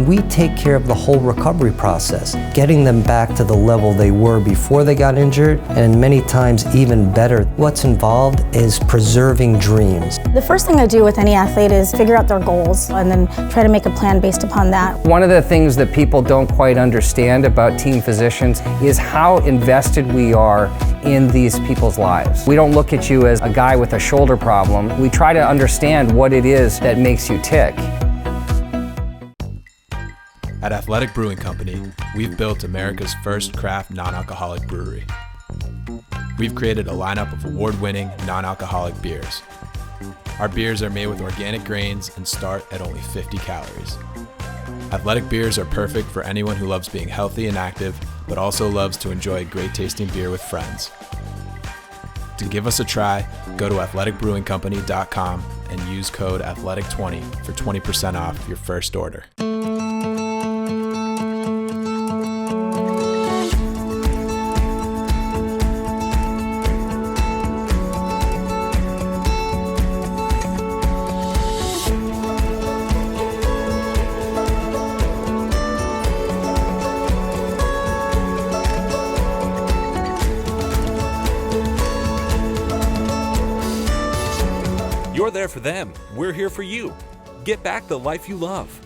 We take care of the whole recovery process, getting them back to the level they were before they got injured, and many times even better. What's involved is preserving dreams. The first thing I do with any athlete is figure out their goals and then try to make a plan based upon that. One of the things that people don't quite understand about team physicians is how invested we are in these people's lives. We don't look at you as a guy with a shoulder problem. We try to understand what it is that makes you tick. At Athletic Brewing Company, we've built America's first craft non-alcoholic brewery. We've created a lineup of award-winning non-alcoholic beers. Our beers are made with organic grains and start at only 50 calories. Athletic beers are perfect for anyone who loves being healthy and active, but also loves to enjoy great tasting beer with friends. To give us a try, go to athleticbrewingcompany.com and use code ATHLETIC20 for 20% off your first order. You're there for them. We're here for you. Get back the life you love.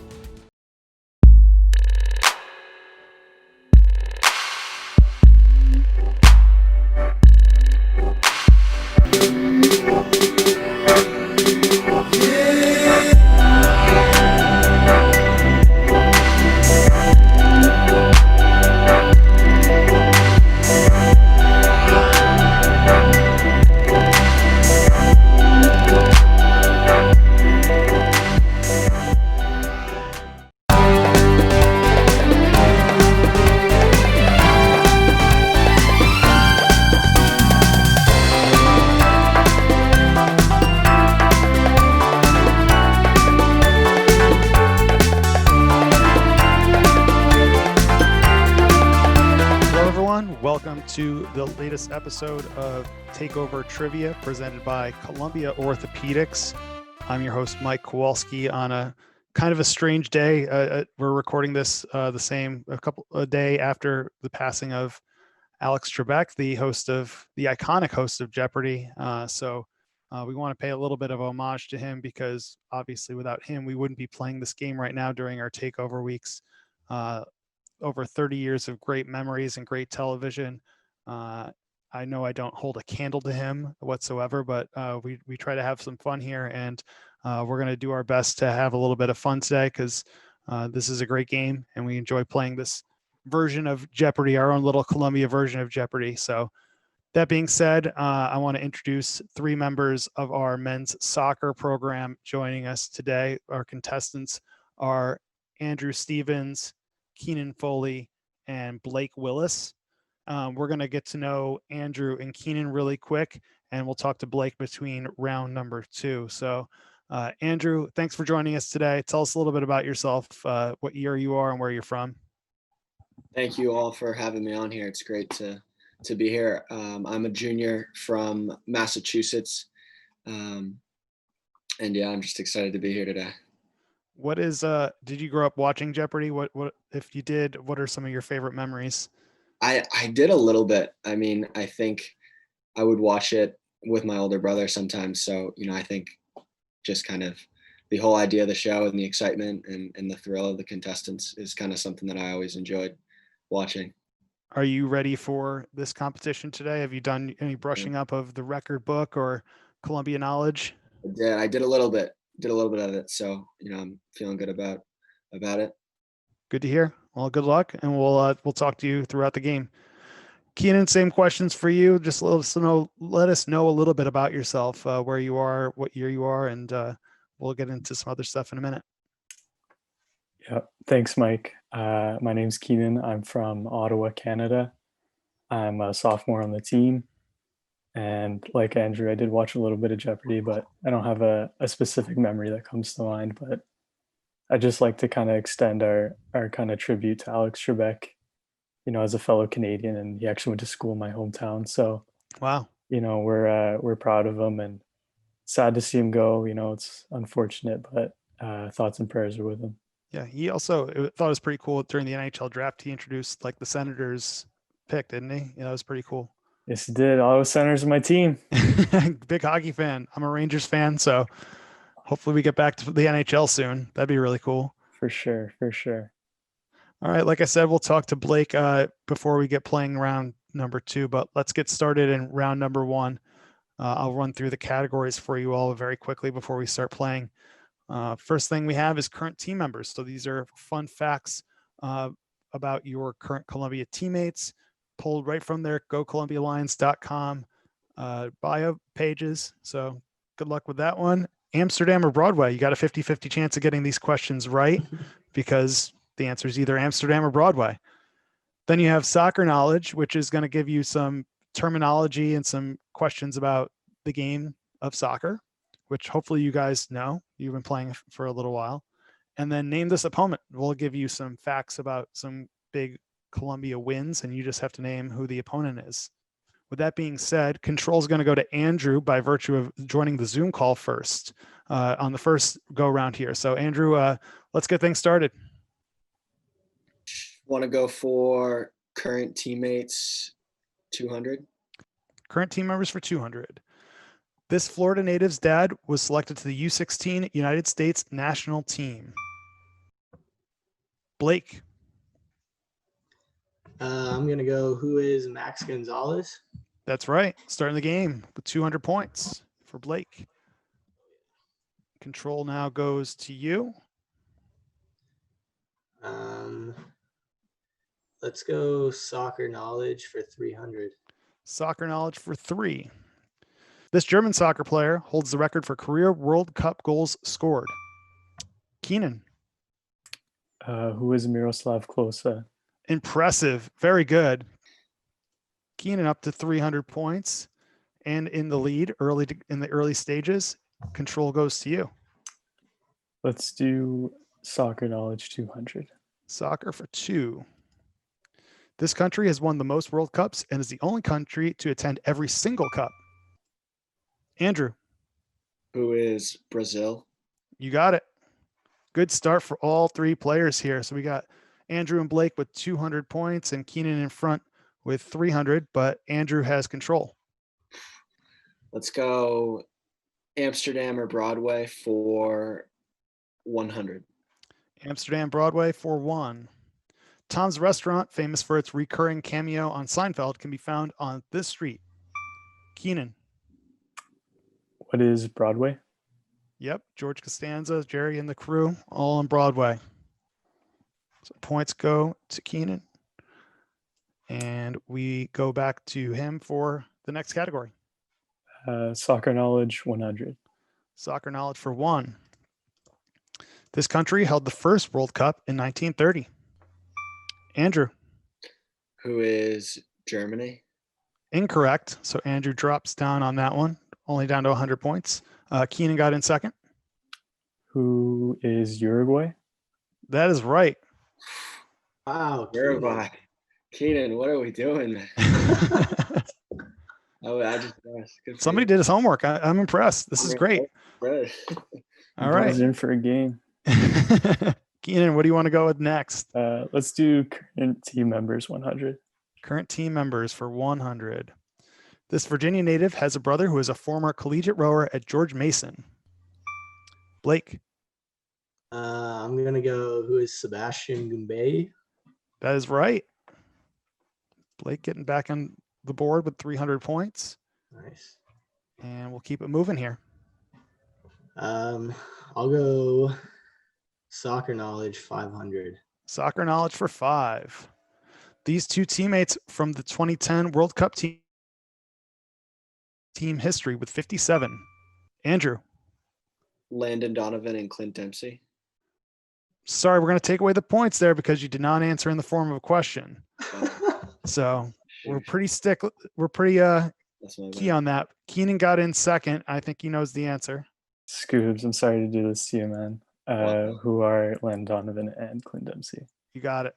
To the latest episode of Takeover Trivia presented by Columbia Orthopedics. I'm your host, Mike Kowalski, on a kind of a strange day. We're recording this a day after the passing of Alex Trebek, the iconic host of Jeopardy. So we want to pay a little bit of homage to him because obviously without him, we wouldn't be playing this game right now during our takeover weeks. Over 30 years of great memories and great television. I know I don't hold a candle to him whatsoever, but we try to have some fun here, and we're going to do our best to have a little bit of fun today because this is a great game, and we enjoy playing this version of Jeopardy, our own little Columbia version of Jeopardy. So that being said, I want to introduce three members of our men's soccer program joining us today. Our contestants are Andrew Stevens, Keenan Foley, and Blake Willis. We're going to get to know Andrew and Keenan really quick, and we'll talk to Blake between round number 2. So, Andrew, thanks for joining us today. Tell us a little bit about yourself, what year you are and where you're from. Thank you all for having me on here. It's great to be here. I'm a junior from Massachusetts. And yeah, I'm just excited to be here today. What is, did you grow up watching Jeopardy? What, if you did, what are some of your favorite memories? I did a little bit. I mean, I think I would watch it with my older brother sometimes. So, I think just kind of the whole idea of the show and the excitement and the thrill of the contestants is kind of something that I always enjoyed watching. Are you ready for this competition today? Have you done any brushing up of the record book or Columbia knowledge? I did a little bit of it. So, I'm feeling good about it. Good to hear. Well, good luck, and we'll talk to you throughout the game. Keenan, same questions for you. Just let us know a little bit about yourself, where you are, what year you are, and we'll get into some other stuff in a minute. Yeah, thanks, Mike. My name's Keenan. I'm from Ottawa, Canada. I'm a sophomore on the team. And like Andrew, I did watch a little bit of Jeopardy, but I don't have a specific memory that comes to mind. But I just like to kind of extend our kind of tribute to Alex Trebek, as a fellow Canadian, and he actually went to school in my hometown. So, wow, we're proud of him, and sad to see him go. It's unfortunate, but thoughts and prayers are with him. Yeah, he also thought it was pretty cool during the NHL draft. He introduced like the Senators pick, didn't he? Yeah, that was pretty cool. Yes, it did. Ottawa Senators are my team. Big hockey fan. I'm a Rangers fan, so hopefully we get back to the NHL soon. That'd be really cool. For sure, for sure. All right, like I said, we'll talk to Blake before we get playing round number 2, but let's get started in round number 1. I'll run through the categories for you all very quickly before we start playing. First thing we have is current team members. So these are fun facts about your current Columbia teammates, pulled right from their gocolumbialions.com bio pages. So good luck with that one. Amsterdam or Broadway? You got a 50-50 chance of getting these questions right because the answer is either Amsterdam or Broadway. Then you have soccer knowledge, which is going to give you some terminology and some questions about the game of soccer, which hopefully you guys know. You've been playing for a little while. And then name this opponent. We'll give you some facts about some big Columbia wins, and you just have to name who the opponent is. With that being said, control is going to go to Andrew by virtue of joining the Zoom call first on the first go round here. So Andrew, let's get things started. Want to go for current teammates 200? Current team members for 200. This Florida native's dad was selected to the U16 United States national team. Blake. I'm going to go, who is Max Gonzalez? That's right. Starting the game with 200 points for Blake. Control now goes to you. Let's go soccer knowledge for 300. Soccer knowledge for 3. This German soccer player holds the record for career World Cup goals scored. Keenan. Who is Miroslav Klose? Impressive. Very good. Keenan up to 300 points and in the lead in the early stages. Control goes to you. Let's do soccer knowledge 200. Soccer for 2. This country has won the most World Cups and is the only country to attend every single cup. Andrew. Who is Brazil? You got it. Good start for all 3 players here. So we got Andrew and Blake with 200 points and Keenan in front with 300, but Andrew has control. Let's go Amsterdam or Broadway for 100. Amsterdam, Broadway for 1. Tom's Restaurant, famous for its recurring cameo on Seinfeld, can be found on this street. Keenan. What is Broadway? Yep, George Costanza, Jerry and the crew, all on Broadway. So points go to Keenan. And we go back to him for the next category. Soccer knowledge 100. Soccer knowledge for 1. This country held the first World Cup in 1930. Andrew. Who is Germany? Incorrect. So Andrew drops down on that one, only down to 100 points. Keenan got in second. Who is Uruguay? That is right. Wow. Uruguay. Keenan, what are we doing? I just Somebody did his homework. I'm impressed. This is great. All right. He's in for a game. Keenan, what do you want to go with next? Let's do current team members 100. Current team members for 100. This Virginia native has a brother who is a former collegiate rower at George Mason. Blake. I'm going to go, who is Sebastian Gumbay? That is right. Blake getting back on the board with 300 points. Nice. And we'll keep it moving here. I'll go soccer knowledge 500. Soccer knowledge for 5. These 2 teammates from the 2010 World Cup team history with 57. Andrew. Landon Donovan and Clint Dempsey. Sorry, we're going to take away the points there because you did not answer in the form of a question. So we're pretty key on that. Keenan got in second. I think he knows the answer. Scoobs, I'm sorry to do this to you, man. Who are Landon Donovan and Clint Dempsey? You got it.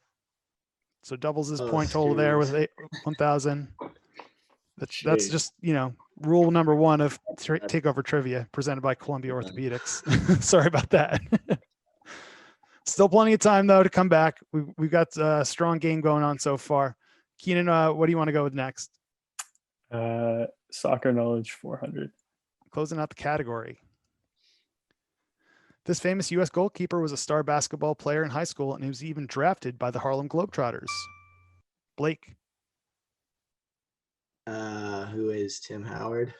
So doubles his point total there with 1,000. That's just, rule number 1 of Takeover Trivia presented by Columbia Orthopedics. Sorry about that. Still plenty of time though to come back. We've got a strong game going on so far. Keenan, what do you want to go with next? Soccer knowledge 400. Closing out the category. This famous U.S. goalkeeper was a star basketball player in high school, and he was even drafted by the Harlem Globetrotters. Blake. Who is Tim Howard?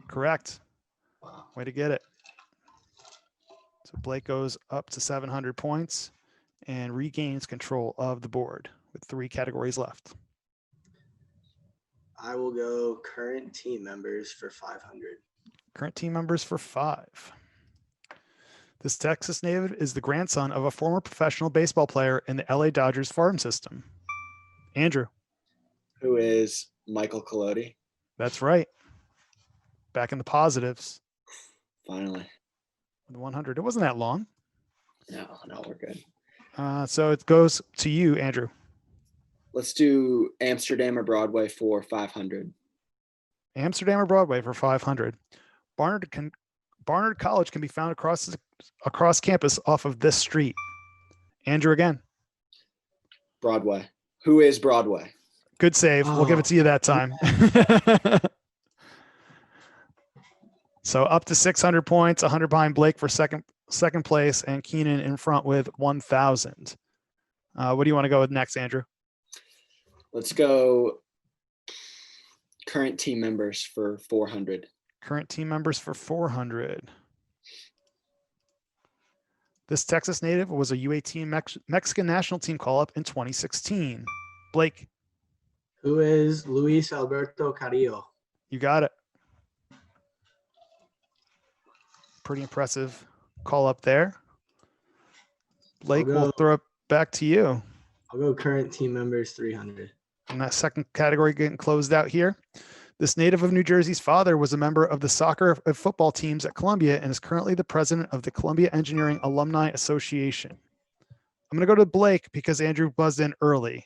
Correct. Wow. Way to get it. So Blake goes up to 700 points and regains control of the board with 3 categories left. I will go current team members for 500. Current team members for 5. This Texas native is the grandson of a former professional baseball player in the LA Dodgers farm system. Andrew. Who is Michael Colodi? That's right. Back in the positives. Finally. The 100. It wasn't that long. No, we're good. So it goes to you, Andrew. Let's do Amsterdam or Broadway for 500. Amsterdam or Broadway for 500. Barnard College can be found across campus off of this street. Andrew again. Broadway. Who is Broadway? Good save. We'll give it to you that time. So up to 600 points, 100 behind Blake for second place, and Keenan in front with 1,000. What do you want to go with next, Andrew? Let's go current team members for 400. Current team members for 400. This Texas native was a UAT Mexican national team call-up in 2016. Blake. Who is Luis Alberto Carrillo? You got it. Pretty impressive call-up there. Blake, we'll throw it back to you. I'll go current team members 300. And that second category getting closed out here. This native of New Jersey's father was a member of the soccer and football teams at Columbia and is currently the president of the Columbia Engineering Alumni Association. I'm going to go to Blake because Andrew buzzed in early.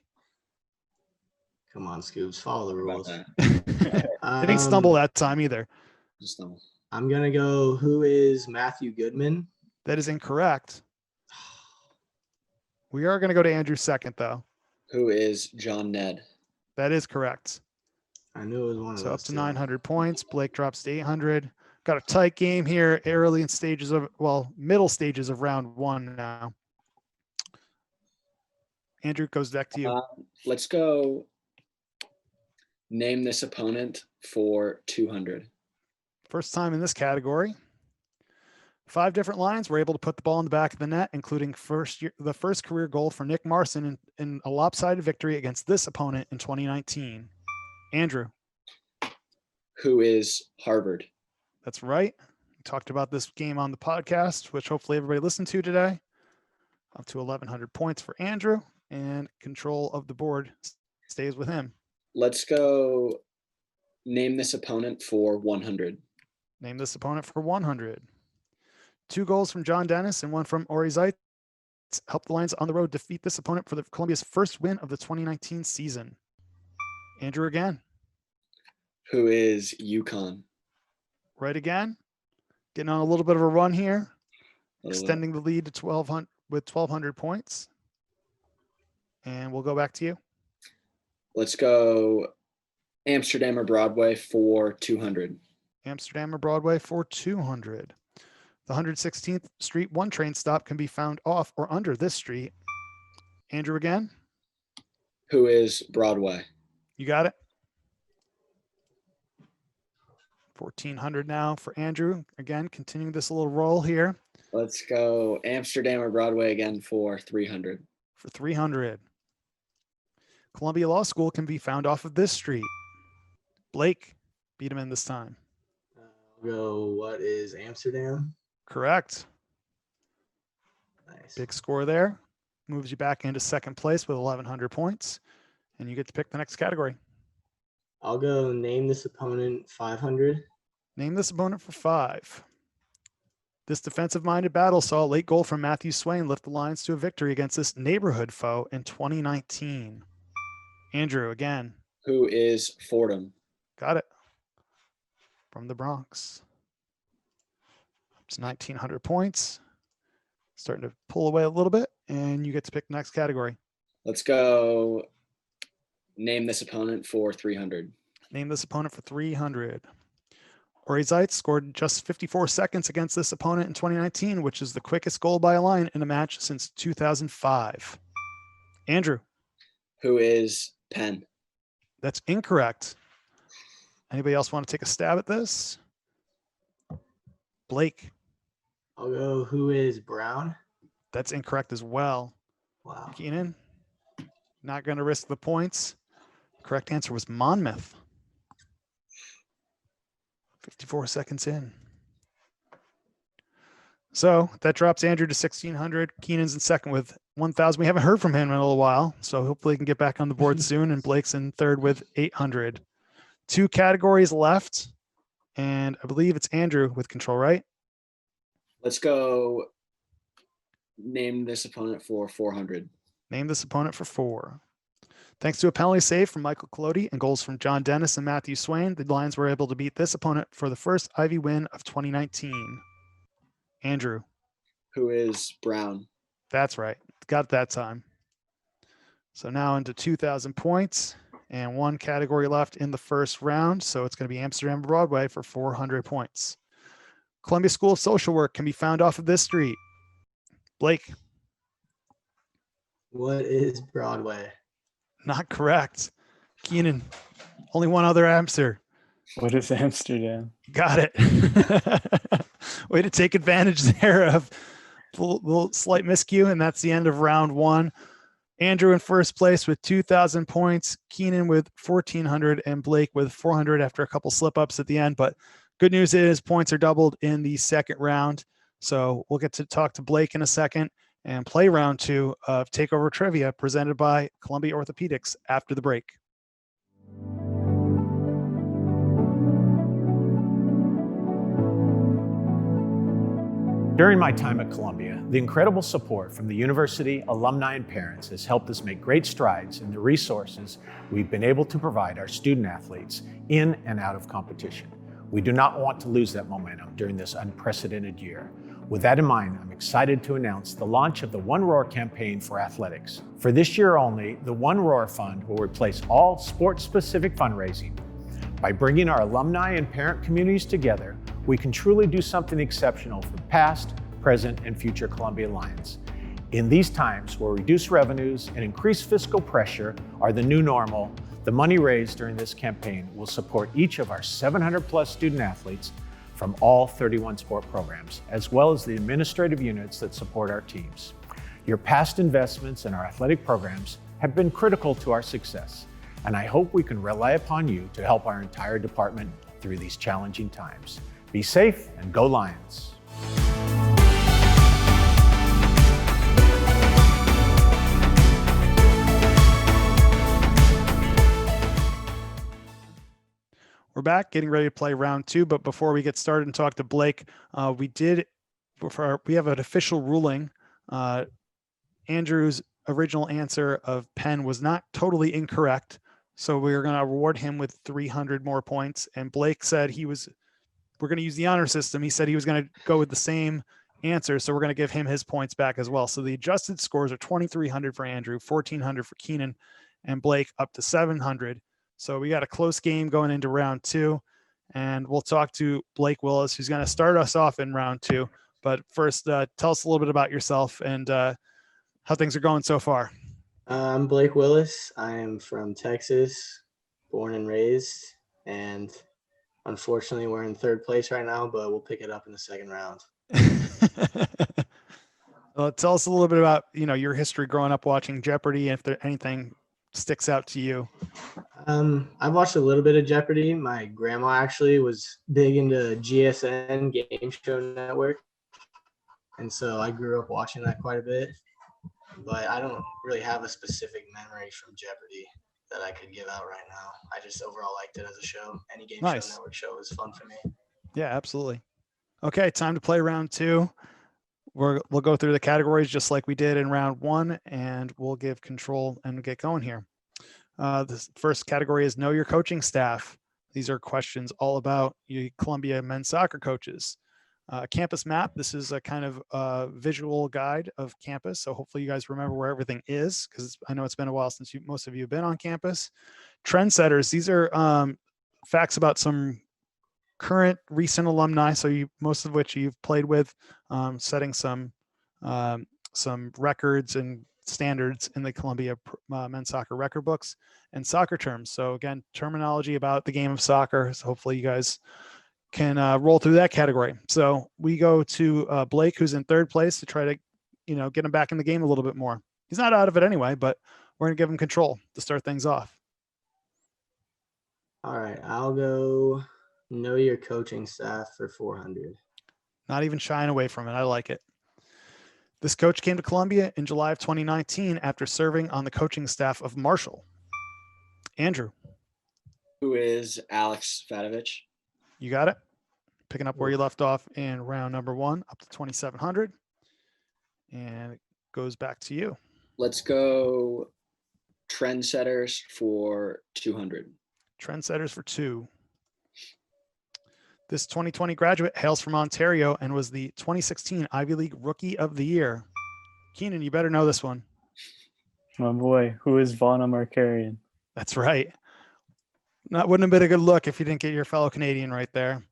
Come on, Scoops, follow the rules. I didn't stumble that time either. Just stumble. I'm going to go, who is Matthew Goodman? That is incorrect. We are going to go to Andrew second, though. Who is John Ned? That is correct. I knew it was one of those. So up to 900 points. Blake drops to 800. Got a tight game here, middle stages of round 1 now. Andrew, goes back to you. Let's go name this opponent for 200. First time in this category. 5 different lines were able to put the ball in the back of the net, including the first career goal for Nick Marson in a lopsided victory against this opponent in 2019. Andrew. Who is Harvard? That's right. We talked about this game on the podcast, which hopefully everybody listened to today. Up to 1,100 points for Andrew, and control of the board stays with him. Let's go name this opponent for 100. Name this opponent for 100. 2 goals from John Dennis and 1 from Ori Zeitz helped the Lions on the road defeat this opponent for the Columbia's first win of the 2019 season. Andrew again. Who is UConn? Right again. Getting on a little bit of a run here. Extending the lead to 1,200 points. And we'll go back to you. Let's go Amsterdam or Broadway for 200. Amsterdam or Broadway for 200. The 116th Street 1 train stop can be found off or under this street. Andrew again. Who is Broadway? You got it. 1,400 now for Andrew. Again, continuing this little roll here. Let's go Amsterdam or Broadway again for 300. For 300. Columbia Law School can be found off of this street. Blake, beat him in this time. I'll go, what is Amsterdam? Correct. Nice. Big score there. Moves you back into second place with 1,100 points. And you get to pick the next category. I'll go name this opponent 500. Name this opponent for 5. This defensive-minded battle saw a late goal from Matthew Swain lift the Lions to a victory against this neighborhood foe in 2019. Andrew, again. Who is Fordham? Got it. From the Bronx. It's 1,900 points. Starting to pull away a little bit. and you get to pick the next category. Let's go name this opponent for 300. Name this opponent for 300. Ori Zeitz scored just 54 seconds against this opponent in 2019, which is the quickest goal by a line in a match since 2005. Andrew. Who is Penn? That's incorrect. Anybody else want to take a stab at this? Blake. I'll go who is Brown? That's incorrect as well. Wow. Keenan. Not going to risk the points. Correct answer was Monmouth. 54 seconds in. So that drops Andrew to 1,600. Keenan's in second with 1,000. We haven't heard from him in a little while, so hopefully he can get back on the board soon. And Blake's in third with 800. 2 categories left, and I believe it's Andrew with control, right? Let's go name this opponent for 400. Name this opponent for 4. Thanks to a penalty save from Michael Colodi and goals from John Dennis and Matthew Swain, the Lions were able to beat this opponent for the first Ivy win of 2019. Andrew. Who is Brown? That's right. Got it that time. So now into 2,000 points and 1 category left in the first round. So it's going to be Amsterdam Broadway for 400 points. Columbia School of Social Work can be found off of this street. Blake. What is Broadway? Not correct. Keenan. Only one other answer. What is Amsterdam? Got it. Way to take advantage there of a little slight miscue, and that's the end of round 1. Andrew in first place with 2,000 points, Keenan with 1,400, and Blake with 400 after a couple slip-ups at the end. But good news is points are doubled in the second round. So we'll get to talk to Blake in a second and play round 2 of Takeover Trivia presented by Columbia Orthopedics after the break. During my time at Columbia, the incredible support from the university, alumni, and parents has helped us make great strides in the resources we've been able to provide our student athletes in and out of competition. We do not want to lose that momentum during this unprecedented year. With that in mind, I'm excited to announce the launch of the One Roar campaign for athletics. For this year only, the One Roar Fund will replace all sports-specific fundraising. By bringing our alumni and parent communities together, we can truly do something exceptional for past, present, and future Columbia Lions. In these times where reduced revenues and increased fiscal pressure are the new normal, the money raised during this campaign will support each of our 700+ student athletes from all 31 sport programs, as well as the administrative units that support our teams. Your past investments in our athletic programs have been critical to our success, and I hope we can rely upon you to help our entire department through these challenging times. Be safe and go Lions. We're back getting ready to play round 2, but before we get started and talk to Blake, we have an official ruling. Andrew's original answer of Penn was not totally incorrect, so we're going to reward him with 300 more points. And Blake said we're going to use the honor system. He said he was going to go with the same answer, so we're going to give him his points back as well. So the adjusted scores are 2,300 for Andrew, 1,400 for Keenan, and Blake up to 700. So we got a close game going into round 2, and we'll talk to Blake Willis, who's going to start us off in round 2. But first, tell us a little bit about yourself and how things are going so far. I'm Blake Willis. I am from Texas, born and raised, and unfortunately we're in third place right now, but we'll pick it up in the second round. Well, tell us a little bit about your history growing up watching Jeopardy, and if there anything sticks out to you. I've watched a little bit of Jeopardy. My grandma actually was big into GSN, Game Show Network, and so I grew up watching that quite a bit. But I don't really have a specific memory from Jeopardy that I could give out right now. I just overall liked it as a show. Any Game Show Network show was fun for me. Yeah, absolutely. Okay, time to play round 2. We'll go through the categories just like we did in round 1, and we'll give control and get going here. The first category is Know Your Coaching Staff. These are questions all about you Columbia men's soccer coaches. Campus map. This is a kind of visual guide of campus. So hopefully you guys remember where everything is, because I know it's been a while since most of you have been on campus. Trendsetters. These are facts about some current recent alumni. So most of which you've played with, setting some records and standards in the Columbia men's soccer record books, and soccer terms. So again, terminology about the game of soccer. So hopefully you guys can roll through that category. So we go to Blake, who's in third place, to try to, get him back in the game a little bit more. He's not out of it anyway, but we're going to give him control to start things off. All right, I'll go know your coaching staff for 400. Not even shying away from it. I like it. This coach came to Columbia in July of 2019 after serving on the coaching staff of Marshall. Andrew. Who is Alex Fadovich? You got it. Picking up where you left off in round number 1, up to 2,700. And it goes back to you. Let's go trendsetters for 200. Trendsetters for 2. This 2020 graduate hails from Ontario and was the 2016 Ivy League Rookie of the Year. Keenan, you better know this one. My boy, who is Vaughn Markarian? That's right. That wouldn't have been a good look if you didn't get your fellow Canadian right there.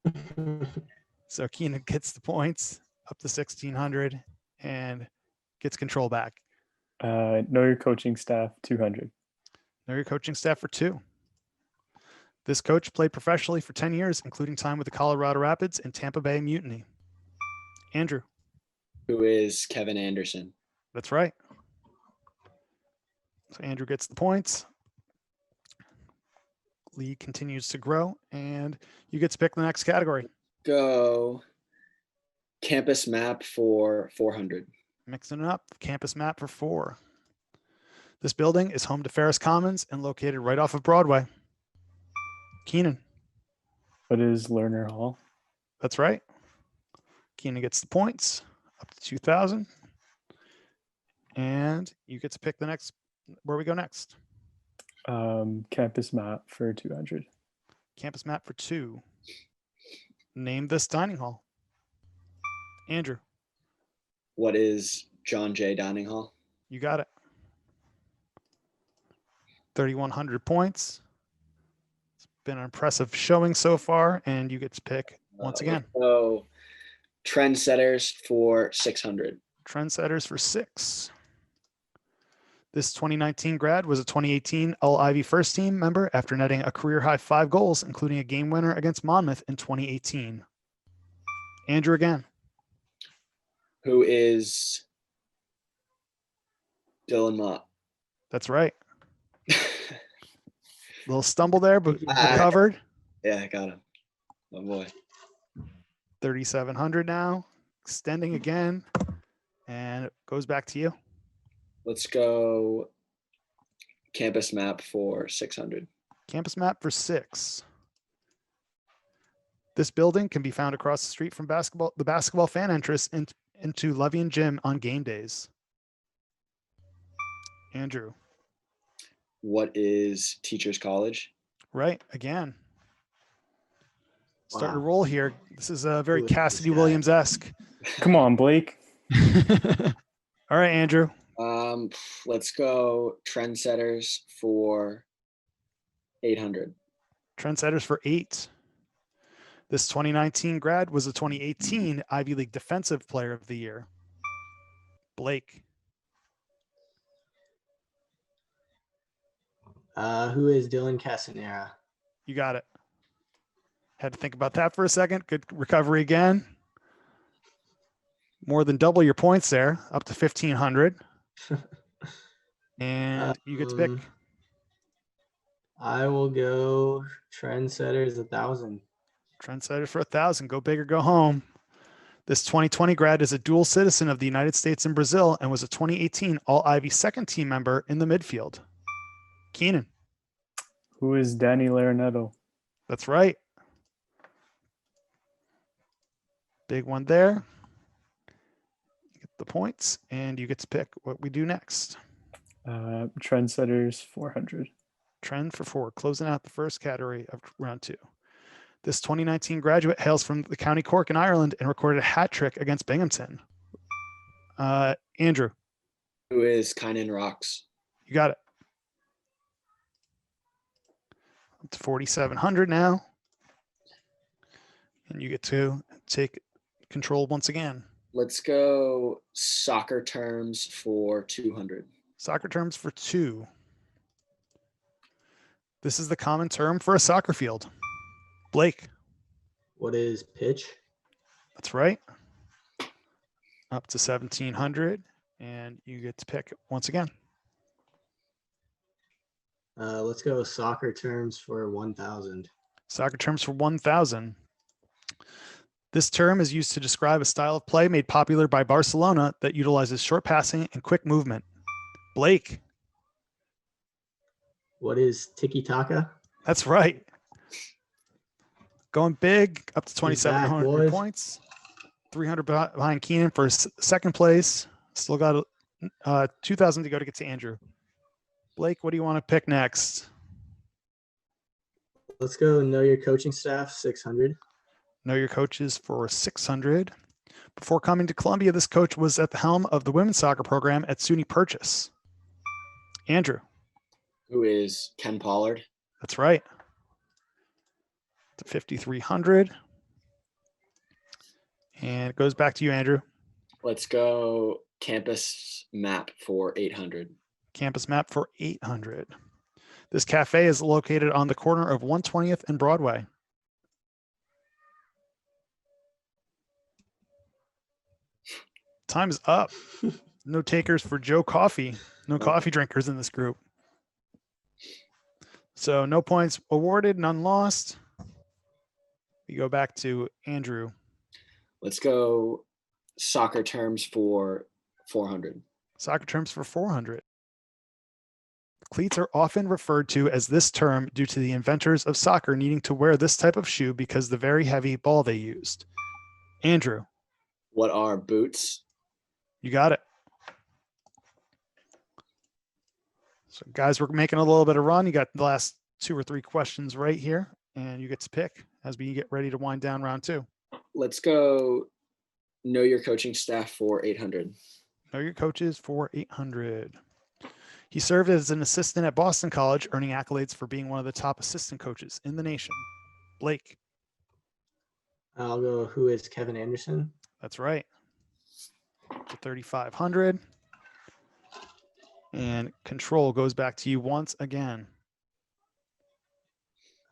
So Keenan gets the points up to 1,600 and gets control back. Know your coaching staff, 200. Know your coaching staff for 2. This coach played professionally for 10 years, including time with the Colorado Rapids and Tampa Bay Mutiny. Andrew. Who is Kevin Anderson? That's right. So Andrew gets the points. League continues to grow, and you get to pick the next category. Go campus map for 400. Mixing it up. Campus map for 4. This building is home to Ferris Commons and located right off of Broadway. Keenan. What is Lerner Hall? That's right. Keenan gets the points up to 2,000. And you get to pick the next, where we go next. Campus map for 200. Campus map for 2. Name this dining hall. Andrew. What is John Jay Dining Hall? You got it. 3,100 points. It's been an impressive showing so far, and you get to pick once again. So trendsetters for 600. Trendsetters for 6. This 2019 grad was a 2018 All-Ivy first team member after netting a career-high 5 goals, including a game winner against Monmouth in 2018. Andrew again. Who is Dylan Mott? That's right. Little stumble there, but recovered. Yeah, I got him. Oh boy. 3,700 now. Extending again. And it goes back to you. Let's go campus map for 600. Campus map for 6. This building can be found across the street from the basketball fan entrance into Levian Gym on game days. Andrew. What is Teachers College? Right, again. Starting to roll here. This is a very Cassidy Williams-esque. Come on, Blake. All right, Andrew. Let's go trendsetters for 800. Trendsetters for 8. This 2019 grad was a 2018 Ivy League Defensive Player of the Year. Blake. Who is Dylan Castanera? You got it. Had to think about that for a second. Good recovery again. More than double your points there, up to 1,500. And you get to pick. I will go trendsetters 1,000. Trendsetters for 1,000. Go big or go home. This 2020 grad is a dual citizen of the United States and Brazil and was a 2018 All-Ivy second team member in the midfield. Keenan. Who is Danny Larinetto? That's right. Big one there. You get the points, and you get to pick what we do next. Trendsetters 400. Trend for 4, closing out the first category of round 2. This 2019 graduate hails from the County Cork in Ireland and recorded a hat trick against Binghamton. Andrew. Who is Kynan Rocks? You got it. Up to 4,700 now. And you get to take control once again. Let's go soccer terms for 200. Soccer terms for 2. This is the common term for a soccer field. Blake. What is pitch? That's right. Up to 1,700. And you get to pick once again. Let's go soccer terms for 1,000. Soccer terms for 1,000. This term is used to describe a style of play made popular by Barcelona that utilizes short passing and quick movement. Blake. What is tiki-taka? That's right. Going big, up to 2,700 points. 300 behind Keenan for second place. Still got 2,000 to go to get to Andrew. Blake, what do you want to pick next? Let's go know your coaching staff, 600. Know your coaches for 600. Before coming to Columbia, this coach was at the helm of the women's soccer program at SUNY Purchase. Andrew. Who is Ken Pollard? That's right. To 5,300. And it goes back to you, Andrew. Let's go campus map for 800. Campus map for 800. This cafe is located on the corner of 120th and Broadway. Time is up. No takers for Joe Coffee. No coffee drinkers in this group. So no points awarded, none lost. We go back to Andrew. Let's go soccer terms for 400. Soccer terms for 400. Cleats are often referred to as this term due to the inventors of soccer needing to wear this type of shoe because of the very heavy ball they used. Andrew. What are boots? You got it. So guys, we're making a little bit of run. You got the last 2 or 3 questions right here, and you get to pick as we get ready to wind down round 2. Let's go know your coaching staff for 800. Know your coaches for 800. He served as an assistant at Boston College, earning accolades for being one of the top assistant coaches in the nation. Blake. I'll go who is Kevin Anderson. That's right. To 3,500. And control goes back to you once again.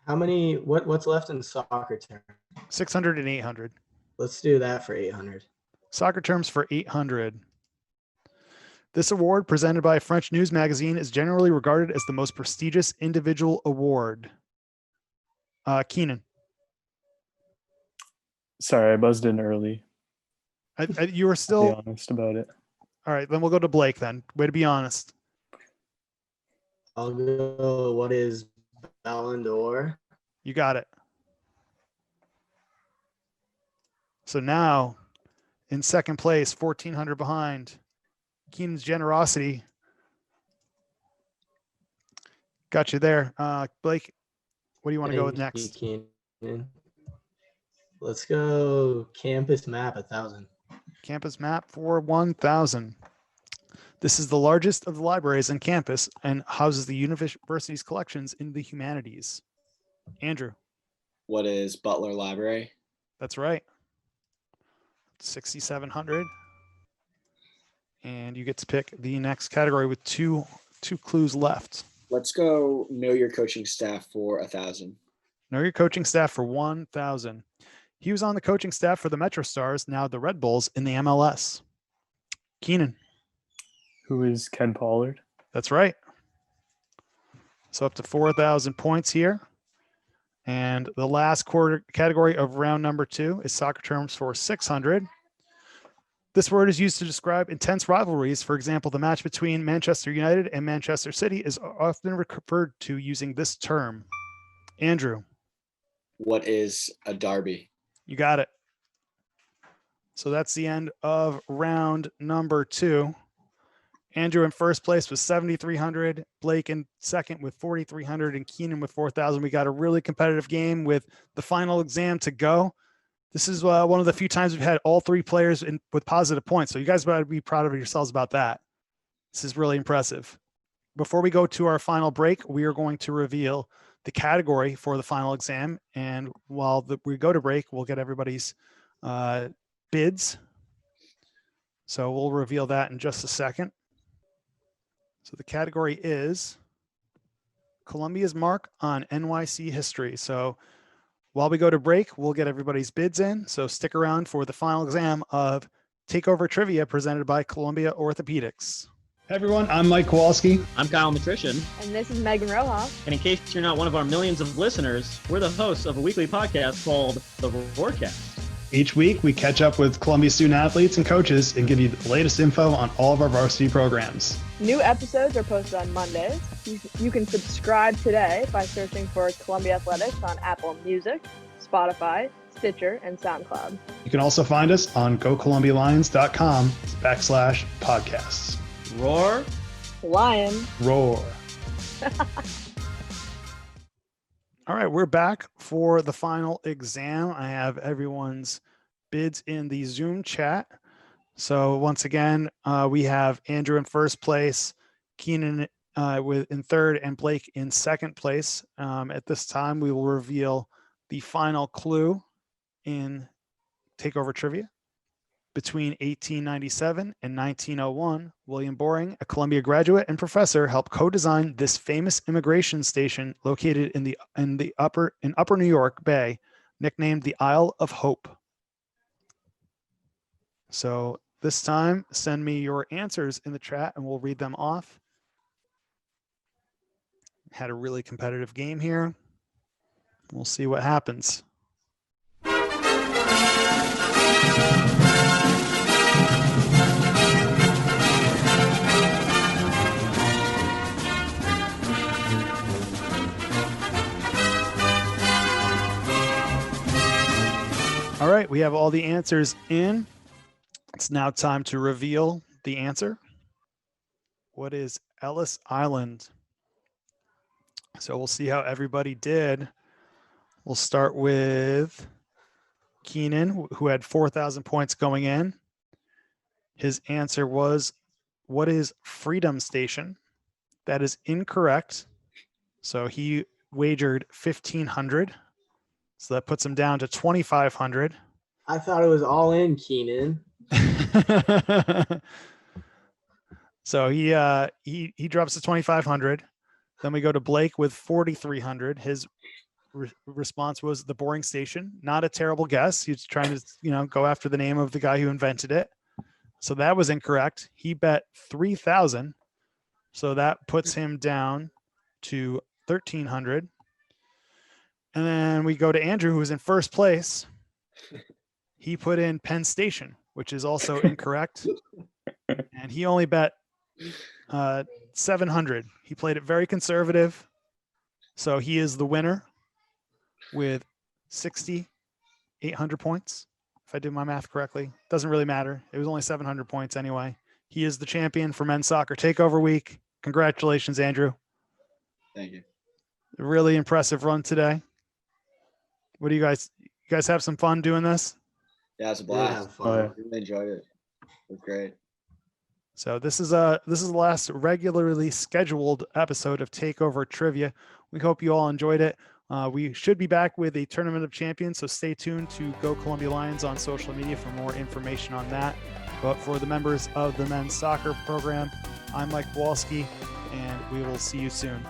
How many, what's left in soccer terms? 600 and 800. Let's do that for 800. Soccer terms for 800. This award, presented by a French news magazine, is generally regarded as the most prestigious individual award. Keenan. Sorry, I buzzed in early. You were still... I'll be honest about it. All right, then we'll go to Blake then. Way to be honest. I'll go, what is Ballon d'Or? You got it. So now, in second place, 1,400 behind. Keenan's generosity got you there. Blake, what do you want to go with next? Keenan. Let's go campus map 1,000. Campus map for 1,000. This is the largest of the libraries on campus and houses the university's collections in the humanities. Andrew. What is Butler Library? That's right. 6,700. And you get to pick the next category with two clues left. Let's go know your coaching staff for 1,000. Know your coaching staff for 1,000. He was on the coaching staff for the Metro Stars, now the Red Bulls, in the MLS. Keenan. Who is Ken Pollard? That's right. So up to 4,000 points here. And the last quarter category of round number 2 is soccer terms for 600. This word is used to describe intense rivalries. For example, the match between Manchester United and Manchester City is often referred to using this term. Andrew. What is a derby? You got it. So that's the end of round number 2. Andrew in first place with 7,300, Blake in second with 4,300, and Keenan with 4,000. We got a really competitive game with the final exam to go. This is one of the few times we've had all three players with positive points. So you guys better be proud of yourselves about that. This is really impressive. Before we go to our final break, we are going to reveal the category for the final exam. And while we go to break, we'll get everybody's bids. So we'll reveal that in just a second. So the category is Columbia's mark on NYC history. So while we go to break, we'll get everybody's bids in. So stick around for the final exam of Takeover Trivia presented by Columbia Orthopedics. Hey everyone, I'm Mike Kowalski. I'm Kyle Matrician. And this is Megan Rojas. And in case you're not one of our millions of listeners, we're the hosts of a weekly podcast called The Roarcast. Each week, we catch up with Columbia student athletes and coaches and give you the latest info on all of our varsity programs. New episodes are posted on Mondays. You can subscribe today by searching for Columbia Athletics on Apple Music, Spotify, Stitcher, and SoundCloud. You can also find us on gocolumbialions.com/podcasts. Roar. Lion. Roar. All right, we're back for the final exam. I have everyone's bids in the Zoom chat. So once again, we have Andrew in first place, Keenan in third, and Blake in second place. At this time, we will reveal the final clue in Takeover Trivia. Between 1897 and 1901, William Boring, a Columbia graduate and professor, helped co-design this famous immigration station located in Upper New York Bay, nicknamed the Isle of Hope. So this time, send me your answers in the chat and we'll read them off. Had a really competitive game here. We'll see what happens. All right, we have all the answers in. It's now time to reveal the answer. What is Ellis Island? So we'll see how everybody did. We'll start with Keenan, who had 4,000 points going in. His answer was, what is Freedom Station? That is incorrect. So he wagered 1,500. So that puts him down to 2,500. I thought it was all in, Keenan. So he drops to 2,500. Then we go to Blake with 4,300. His response was the Boring Station. Not a terrible guess. He's trying to, go after the name of the guy who invented it. So that was incorrect. He bet 3,000. So that puts him down to 1,300. And then we go to Andrew, who's in first place. He put in Penn Station, which is also incorrect. And he only bet 700. He played it very conservative. So he is the winner with 6,800 points. If I did my math correctly, doesn't really matter. It was only 700 points anyway. He is the champion for men's soccer takeover week. Congratulations, Andrew. Thank you. A really impressive run today. What do you guys have some fun doing this? Yeah, it's a blast. I really enjoyed it. It was great. So this is the last regularly scheduled episode of Takeover Trivia. We hope you all enjoyed it. We should be back with a Tournament of Champions, so stay tuned to Go Columbia Lions on social media for more information on that. But for the members of the men's soccer program, I'm Mike Kowalski, and we will see you soon.